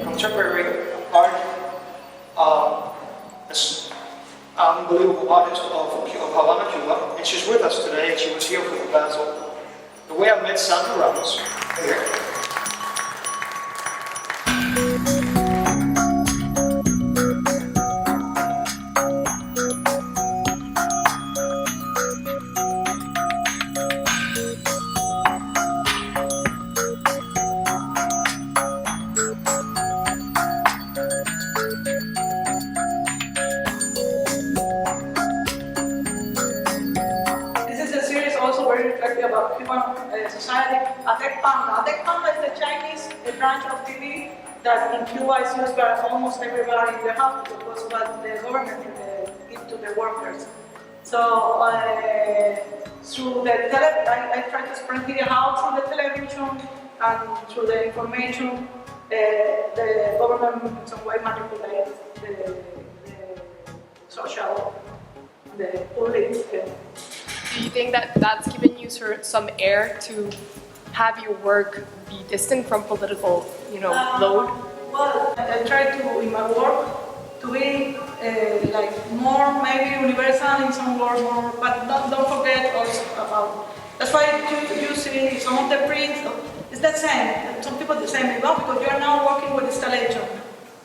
Contemporary art, this unbelievable artist of Havana, Cuba, and she's with us today, and she was here for the Basel. The way I met Sandra Ramos here. About Cuban society. Atek Panda is the Chinese branch of TV that in Cuba is used by almost everybody in the house because what the government gives to the workers. So through the I try to spread the how through the television and through the information, the government in some way manipulates the social, the public. Do you think that that's given you some air to have your work be distant from political, load? Well, I try to, in my work, to be like more maybe universal in some work, more, but don't forget also about. That's why you see some of the prints. It's the same. Some people the same, because you are now working with installation.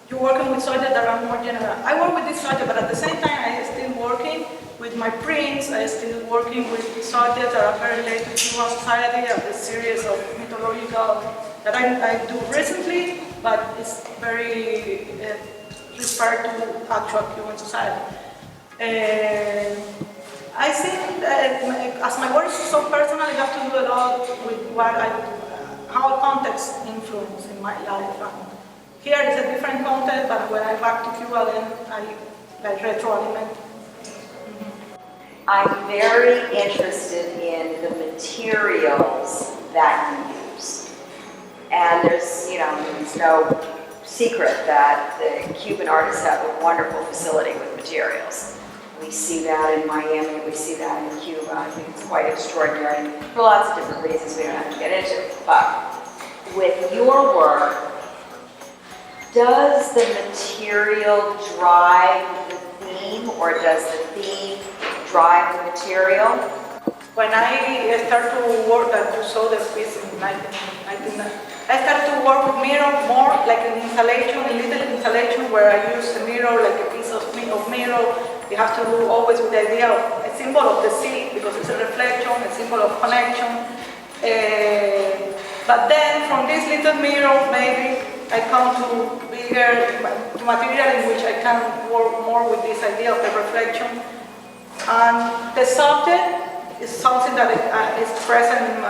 You're working with subjects that are more general. I work with this subject, but at the same time, I am still working with my prints. I am still working with subjects that are very related to Cuban society. I have a series of mythological that I do recently, but it's very referred to actual Cuban society. I think that as my work is so personal, I have to do a lot with how context influence in my life. Here is a different content, but when I back to Cuba, then I retroalimент. I'm very interested in the materials that you use. And there's no secret that the Cuban artists have a wonderful facility with materials. We see that in Miami, we see that in Cuba. I think it's quite extraordinary for lots of different reasons we don't have to get into. But with your work, does the material drive the theme, or does the theme drive the material? When I started to work, that you saw the piece in 1999, I started to work with mirror more like an installation, a little installation where I use a mirror, like a piece of mirror. You have to do always with the idea of a symbol of the sea, because it's a reflection, a symbol of connection. But then from this little mirror, maybe I come to material in which I can work more with this idea of the reflection. And the subject is something that is present in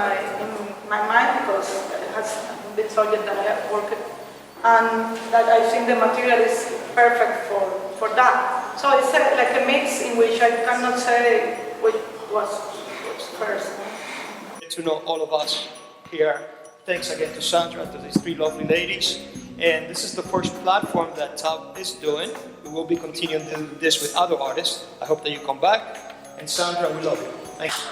my mind, because it has been subject that I have worked, and that I think the material is perfect for that. So it's like a mix in which I cannot say which was first. To know all of us here. Thanks again to Sandra, to these three lovely ladies. And this is the first platform that TAB is doing. We will be continuing this with other artists. I hope that you come back. And Sandra, we love you. Thank you.